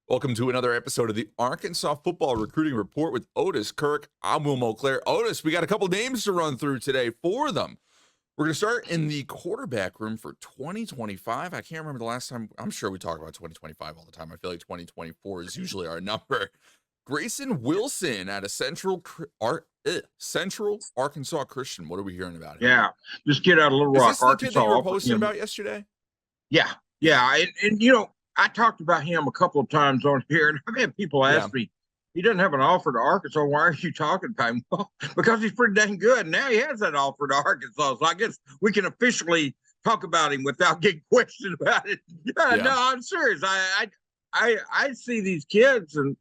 Welcome to another episode of the Arkansas Football Recruiting Report with Otis Kirk. I'm Will Monclair. Otis, we got a couple names to run through today for them. We're going to start in the quarterback room for 2025. I can't remember the last time. I'm sure we talk about 2025 all the time. I feel like 2024 is usually our number. Grayson Wilson at a Central Arkansas Christian. What are we hearing about him? Yeah, this kid out of Little Rock, Is this the Arkansas. kid that you were posting about yesterday? Yeah. And I talked about him a couple of times on here, and I've had people ask me, he doesn't have an offer to Arkansas. Why are you talking about him? Well, because he's pretty dang good. And now he has that offer to Arkansas. So I guess we can officially talk about him without getting questioned about it. No, I'm serious. I see these kids, and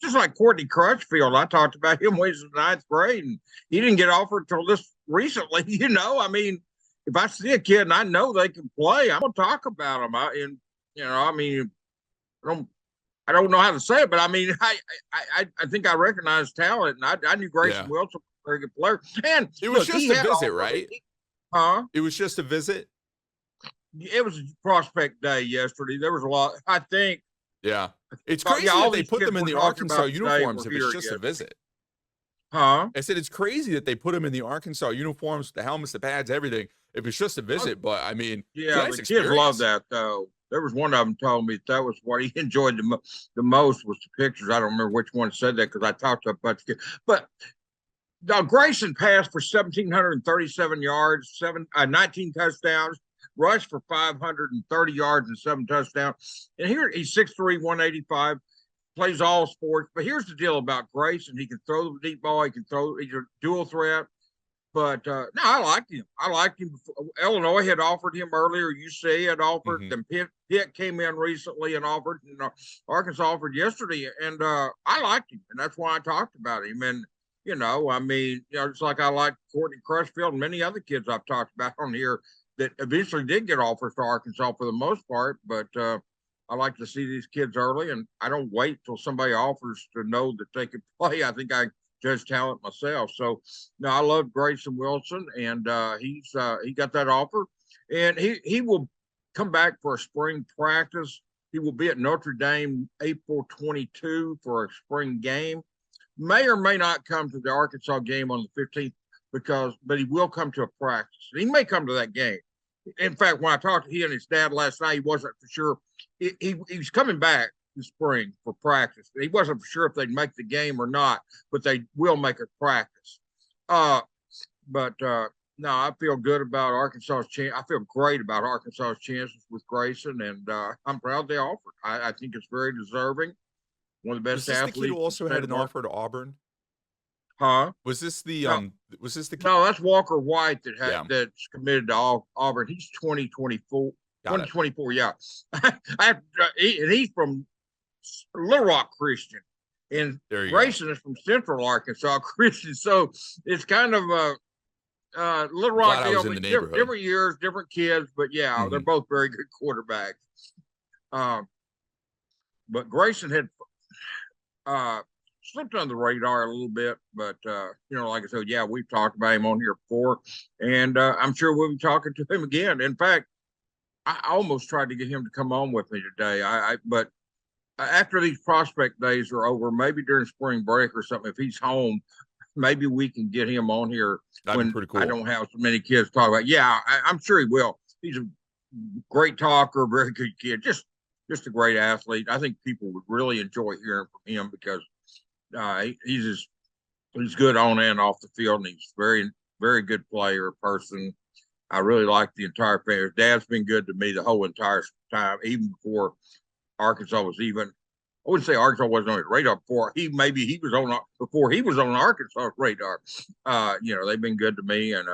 just like Courtney Crutchfield, I talked about him when he was in ninth grade, and he didn't get offered until this recently. I mean, if I see a kid and I know they can play, I'm gonna talk about them. I don't know how to say it, but I mean, I think I recognize talent, and I knew Grayson Wilson was a very good player. And it was just a visit, right? It was just a visit. It was prospect day yesterday. There was a lot. I think. Yeah, it's crazy that they put them in the Arkansas uniforms if it's just a visit. I said it's crazy that they put them in the Arkansas uniforms, the helmets, the pads, everything. If it's just a visit, but I mean, the kids love that though. There was one of them told me that was what he enjoyed the most was the pictures. I don't remember which one said that because I talked to a bunch of kids. But Grayson passed for 1,737 yards, 19 touchdowns, rushed for 530 yards and 7 touchdowns. And here he's 6'3", 185, plays all sports. But here's the deal about Grayson. He can throw the deep ball. He's a dual threat. But no, I liked him. Before. Illinois had offered him earlier. UC had offered. Then Pitt came in recently and offered. Arkansas offered yesterday, and I liked him, and that's why I talked about him. And it's like I like Courtney Crutchfield and many other kids I've talked about on here that eventually did get offers to Arkansas for the most part. But I like to see these kids early, and I don't wait till somebody offers to know that they can play. I think I judge talent myself. So no, I love Grayson Wilson, and he got that offer, and he will come back for a spring practice. He will be at Notre Dame April 22 for a spring game. May or may not come to the Arkansas game on the 15th but he will come to a practice. He may come to that game. In fact, when I talked to he and his dad last night, he wasn't for sure. He was coming back this spring for practice. He wasn't for sure if they'd make the game or not, but they will make a practice. No, I feel good about Arkansas's chance. I feel great about Arkansas's chances with Grayson, and I'm proud they offered. I think it's very deserving. One of the best athletes. Was this the kid who also had an offer to Auburn? Was this the kid? No, that's Walker White that's committed to Auburn. He's 2024. 2024, yeah. And he's from Little Rock Christian, and Grayson is from Central Arkansas Christian. So it's kind of Little Rock. Different years, different kids, but they're both very good quarterbacks. But Grayson had slipped under the radar a little bit, but like I said, we've talked about him on here before, and I'm sure we'll be talking to him again. In fact, I almost tried to get him to come on with me today. But after these prospect days are over, maybe during spring break or something, if he's home, maybe we can get him on here. That'd be pretty cool. I don't have so many kids to talk about. Yeah, I'm sure he will. He's a great talker, very good kid, just a great athlete. I think people would really enjoy hearing from him because he's good on and off the field, and he's very, very good player, person. I really like the entire family. His dad's been good to me the whole entire time, even before Arkansas was even. I wouldn't say Arkansas wasn't on his radar before. Before he was on Arkansas radar. They've been good to me, and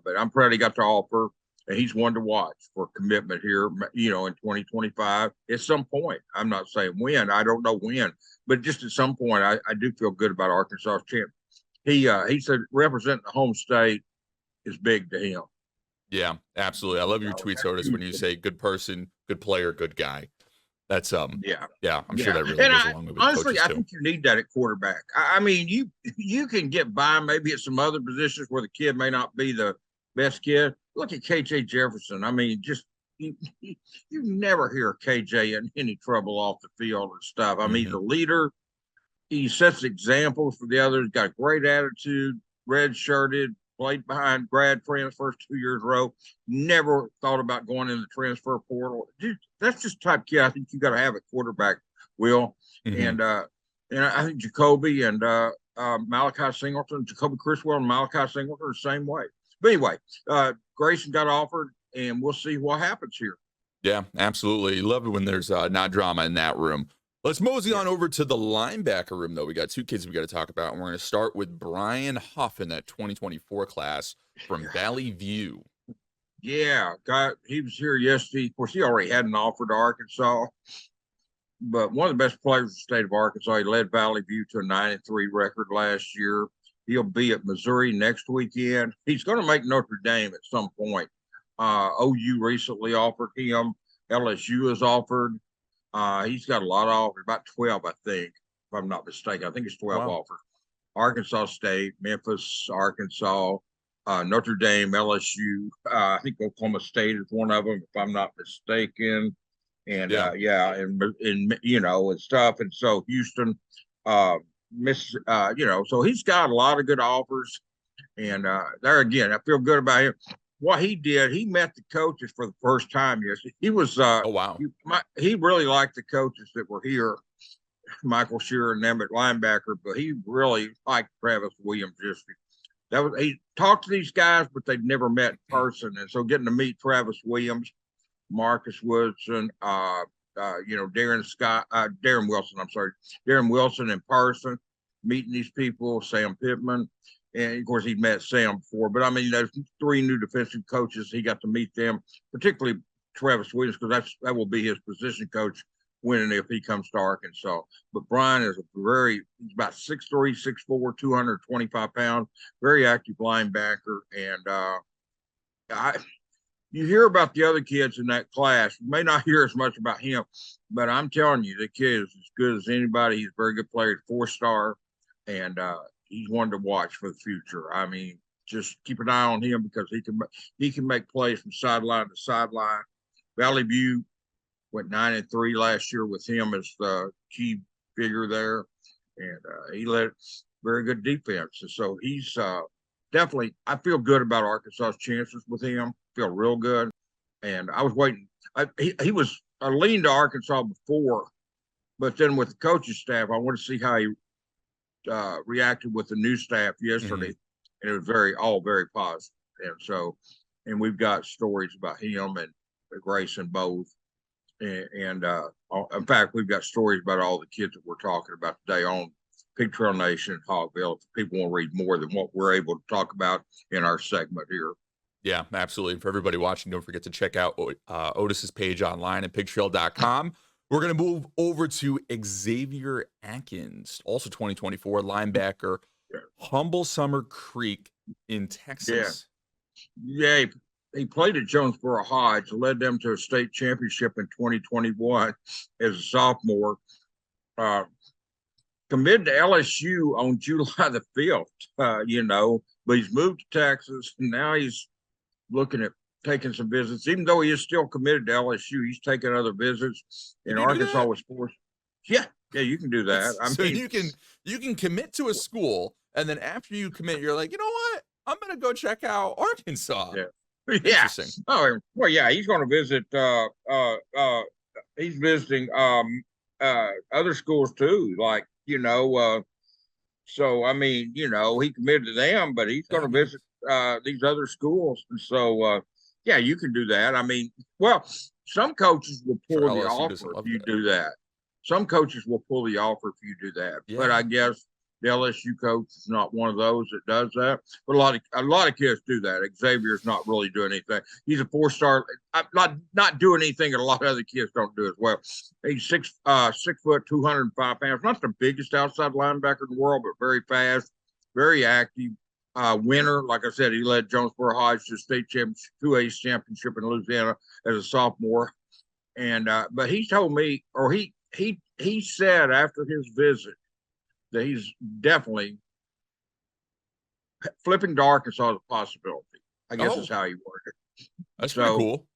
but I'm proud he got the offer, and he's one to watch for commitment here. In 2025 at some point. I'm not saying when. I don't know when, but just at some point, I do feel good about Arkansas's chance. He said representing the home state is big to him. Yeah, absolutely. I love your tweets, Otis, when you say good person, good player, good guy. That's I'm sure that really goes along with honestly, I think you need that at quarterback. I mean, you can get by maybe at some other positions where the kid may not be the best kid. Look at KJ Jefferson. I mean, just you never hear KJ in any trouble off the field and stuff. I mean, he's a leader. He sets examples for the others. Got a great attitude. Red shirted. Played behind grad transfers 2 years in a row. Never thought about going in the transfer portal. Dude, that's just the type of kid I think you got to have at quarterback, Will. And I think Jacoby and Malachi Singleton, Jacoby Criswell and Malachi Singleton are the same way. But anyway, Grayson got offered, and we'll see what happens here. Yeah, absolutely. Love it when there's not drama in that room. Let's mosey on over to the linebacker room, though. We got two kids we got to talk about, and we're going to start with Brian Huff in that 2024 class from Valley View. Yeah, he was here yesterday. Of course, he already had an offer to Arkansas, but one of the best players in the state of Arkansas. He led Valley View to a 9-3 record last year. He'll be at Missouri next weekend. He's going to make Notre Dame at some point. OU recently offered him. LSU has offered. He's got a lot of offers, about 12, I think, if I'm not mistaken. I think it's 12 offers. Arkansas State, Memphis, Arkansas, Notre Dame, LSU. I think Oklahoma State is one of them, if I'm not mistaken. And and stuff. And so Houston, so he's got a lot of good offers. And there again, I feel good about him. What he did, he met the coaches for the first time yesterday. He was he really liked the coaches that were here, Michael Shearer and them at linebacker, but he really liked Travis Williams yesterday. He talked to these guys, but they'd never met in person. And so getting to meet Travis Williams, Marcus Woodson, Darren Wilson in person, meeting these people, Sam Pittman. And of course, he'd met Sam before, but I mean, there's 3 new defensive coaches. He got to meet them, particularly Travis Williams, because that will be his position coach when if he comes to Arkansas. But Brian is he's about 6'3", 6'4", 225 pounds, very active linebacker. And you hear about the other kids in that class. You may not hear as much about him, but I'm telling you, the kid is as good as anybody. He's a very good player, 4-star, and he's one to watch for the future. I mean, just keep an eye on him because he can make plays from sideline to sideline. Valley View went 9-3 last year with him as the key figure there, and he led very good defense. And so he's definitely. I feel good about Arkansas's chances with him. Feel real good. And I was waiting. He was I leaned to Arkansas before, but then with the coaching staff, I want to see how he reacted with the new staff yesterday, and it was all very positive. And so, and we've got stories about him and Grayson both, and in fact, we've got stories about all the kids that we're talking about today on Pig Trail Nation and Hogville. If people want to read more than what we're able to talk about in our segment here. Yeah, absolutely. For everybody watching, don't forget to check out Otis's page online at pigtrail.com. We're going to move over to Xavier Atkins, also 2024 linebacker, Humble Summer Creek in Texas. Yeah, he played at Jonesboro Hodge, led them to a state championship in 2021 as a sophomore. Committed to LSU on July the 5th, but he's moved to Texas, and now he's looking at taking some visits. Even though he is still committed to LSU, he's taking other visits. And Arkansas was forced. Yeah, you can do that. So you can commit to a school, and then after you commit, you're like, you know what? I'm going to go check out Arkansas. Yeah. Interesting. Oh, well, yeah, he's going to visit. He's visiting other schools too, like so I mean, he committed to them, but he's going to visit these other schools. And so yeah, you can do that. I mean, well, some coaches will pull the offer if you do that. Some coaches will pull the offer if you do that. Yeah. But I guess the LSU coach is not one of those that does that. But a lot of kids do that. Xavier's not really doing anything. He's a 4-star, not doing anything that a lot of other kids don't do as well. He's 6 foot, 205 pounds. Not the biggest outside linebacker in the world, but very fast, very active. Winner, like I said, he led Jonesboro Hodge to state championship, 2A championship in Louisiana as a sophomore. And but he told me, or he said after his visit that he's definitely flipping to Arkansas is a possibility. I guess is how he worded it. That's pretty cool.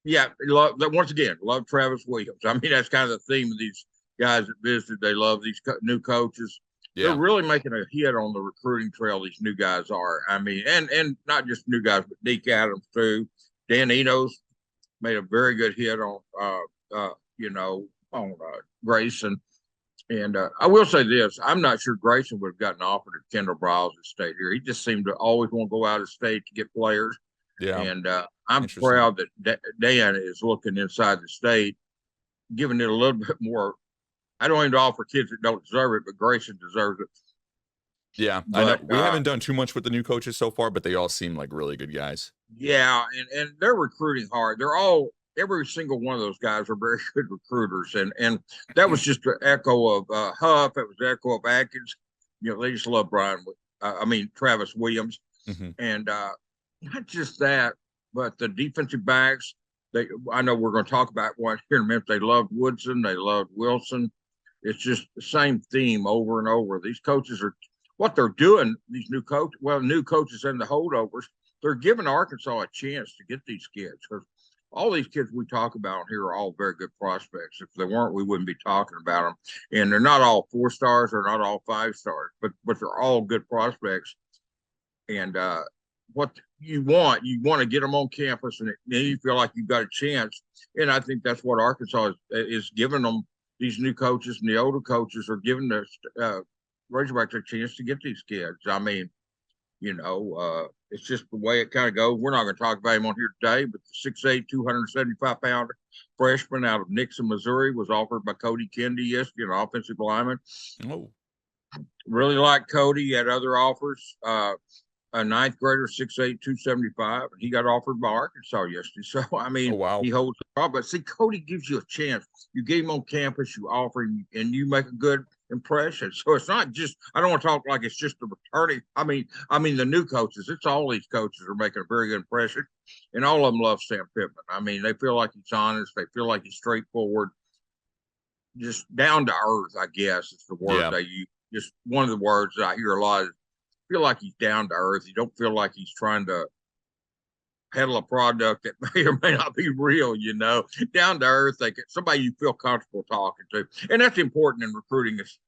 Yeah, once again, love Travis Williams. I mean, that's kind of the theme of these guys that visited. They love these new coaches. They're Yeah. really making a hit on the recruiting trail. These new guys are. I mean, and not just new guys, but Deke Adams too. Dan Enos made a very good hit on on Grayson. And I will say this: I'm not sure Grayson would have gotten offered if Kendall Briles had stayed here. He just seemed to always want to go out of state to get players. Yeah. And I'm Interesting. proud that Dan is looking inside the state, giving it a little bit more. I don't even offer kids that don't deserve it, but Grayson deserves it. Yeah. I know But we haven't done too much with the new coaches so far, but they all seem like really good guys. yeah, and they're recruiting hard. Every single one of those guys are very good recruiters, and that was just an echo of Huff. It was an echo of Atkins. They just love Travis Williams, Mm-hmm. and not just that, but the defensive backs. I know we're going to talk about one here in a minute. They loved Woodson. They loved Wilson. It's just the same theme over and over. These coaches are what they're doing. These new coaches and the holdovers, they're giving Arkansas a chance to get these kids because all these kids we talk about here are all very good prospects. If they weren't, we wouldn't be talking about them. And they're not all 4 stars, they're not all 5 stars, but they're all good prospects. And what you want to get them on campus, and then you feel like you've got a chance. And I think that's what Arkansas is giving them. These new coaches and the older coaches are giving the Razorbacks a chance to get these kids. I mean, it's just the way it kind of goes. We're not going to talk about him on here today, but the 6'8", 275-pounder freshman out of Nixon, Missouri, was offered by Cody Kendi yesterday, an offensive lineman. Oh. Really like Cody. He had other offers. A 9th grader, 6'8", 275, and he got offered by Arkansas yesterday. So, I mean, Oh, wow. he holds the job. But see, Cody gives you a chance. You get him on campus, you offer him, and you make a good impression. So it's not just, I don't want to talk like it's just the returning. I mean, the new coaches, it's all these coaches are making a very good impression. And all of them love Sam Pittman. I mean, they feel like he's honest. They feel like he's straightforward, just down to earth, I guess is the word they use. Just one of the words that I hear a lot is, feel like he's down to earth. You don't feel like he's trying to peddle a product that may or may not be real, down to earth. Somebody you feel comfortable talking to. And that's important in recruiting, is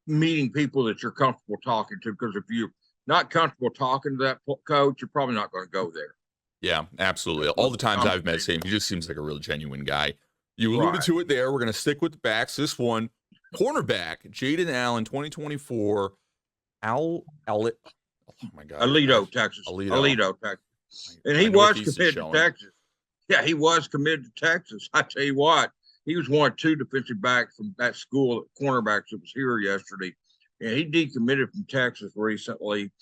meeting people that you're comfortable talking to. Because if you're not comfortable talking to that coach, you're probably not going to go there. Yeah, absolutely. All the times I've met him, he just seems like a real genuine guy. You alluded to it there. We're going to stick with the backs. This one, cornerback, Jaden Allen, 2024. Oh my God. Alito, Texas. Alito, Texas. And he was committed to Texas. Yeah, he was committed to Texas. I tell you what, he was one of 2 defensive backs from that school, cornerbacks that was here yesterday. And he decommitted from Texas recently.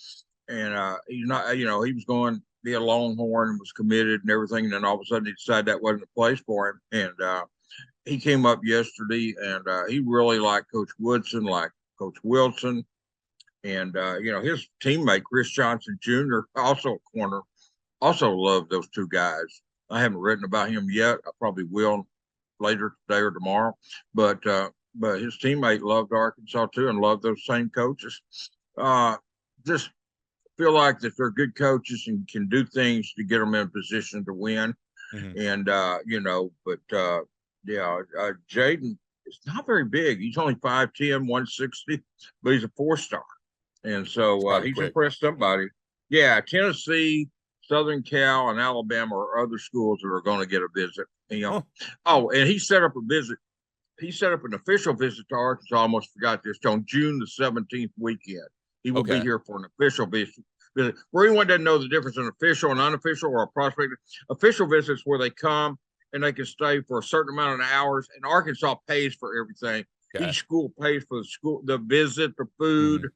And he's not, he was going to be a Longhorn and was committed and everything. And then all of a sudden he decided that wasn't the place for him. And he came up yesterday, and he really liked Coach Woodson, like Coach Wilson. And, his teammate, Chris Johnson Jr., also a corner, also loved those 2 guys. I haven't written about him yet. I probably will later today or tomorrow. But his teammate loved Arkansas, too, and loved those same coaches. Just feel like that they're good coaches and can do things to get them in a position to win. Mm-hmm. And, Jaden is not very big. He's only 5'10", 160, but he's a 4-star. And so he's impressed somebody. Yeah, Tennessee, Southern Cal, and Alabama are other schools that are going to get a visit. Oh, and he set up a visit. He set up an official visit to Arkansas. I almost forgot this. On June the 17th weekend. He will be here for an official visit. For anyone doesn't know the difference in official and unofficial or a prospect, official visits where they come and they can stay for a certain amount of hours, and Arkansas pays for everything. Okay. Each school pays for the visit, the food,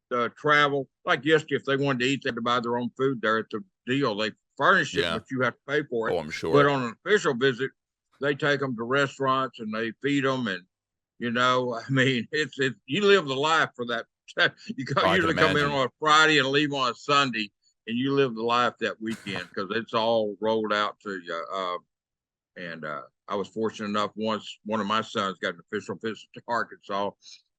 the travel. Like yesterday, if they wanted to eat, they had to buy their own food there at the deal. They furnish it, but you have to pay for it. Oh, I'm sure. But on an official visit, they take them to restaurants and they feed them, and it's you live the life for that. You usually come in on a Friday and leave on a Sunday, and you live the life that weekend because it's all rolled out to you. I was fortunate enough once one of my sons got an official visit to Arkansas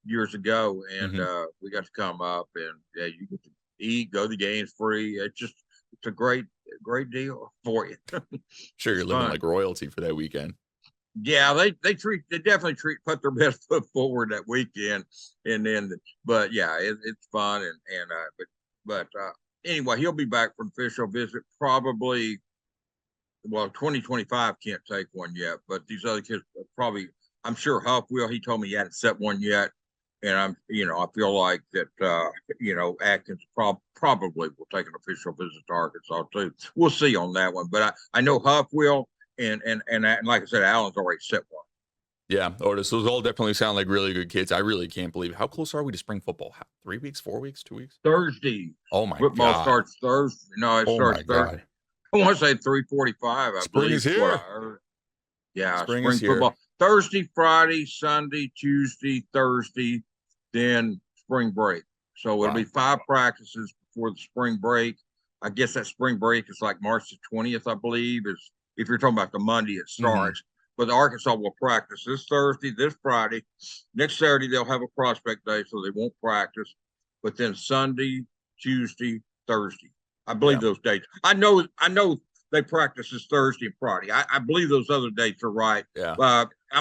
years ago, and we got to come up, and you get to eat, go to the games free. It's a great great deal for you. Sure, you're It's living fun. like royalty for that weekend. Yeah, they definitely put their best foot forward that weekend, and then but yeah, it's fun and but anyway, he'll be back for an official visit probably. Well, 2025 can't take one yet, but these other kids probably. I'm sure Huff will. He told me he hadn't set one yet, and I feel like that. Atkins probably will take an official visit to Arkansas too. We'll see on that one, but I know Huff will, and like I said, Allen's already set one. Yeah, Otis, those all definitely sound like really good kids. I really can't believe how close are we to spring football? 3 weeks, 4 weeks, 2 weeks? Thursday. Oh my Football God. starts Thursday. No, it Oh starts my Thursday. God. I want to say 3:45. I Spring believe is what here. I heard. Yeah, Spring spring is here. football. Thursday, Friday, Sunday, Tuesday, Thursday, then spring break. So it'll be Wow. 5 practices before the spring break. I guess that spring break is like March the 20th, I believe, is if you're talking about the Monday it starts. But Arkansas will practice this Thursday, this Friday. Next Saturday, they'll have a prospect day, so they won't practice. But then Sunday, Tuesday, Thursday. I believe those dates. I know they practice this Thursday and Friday. I believe those other dates are right. Yeah. I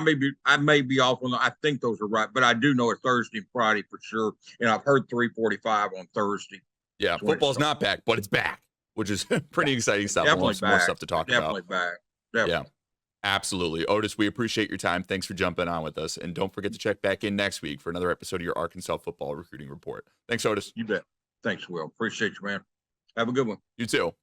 may be off on. I think those are right, but I do know it's Thursday and Friday for sure. And I've heard 3:45 on Thursday. Yeah, football's not back, but it's back, which is pretty exciting stuff. Definitely We'll have some more stuff to talk Definitely about. back. Definitely. Yeah, absolutely. Otis, we appreciate your time. Thanks for jumping on with us. And don't forget to check back in next week for another episode of your Arkansas football recruiting report. Thanks, Otis. You bet. Thanks, Will. Appreciate you, man. Have a good one. You too.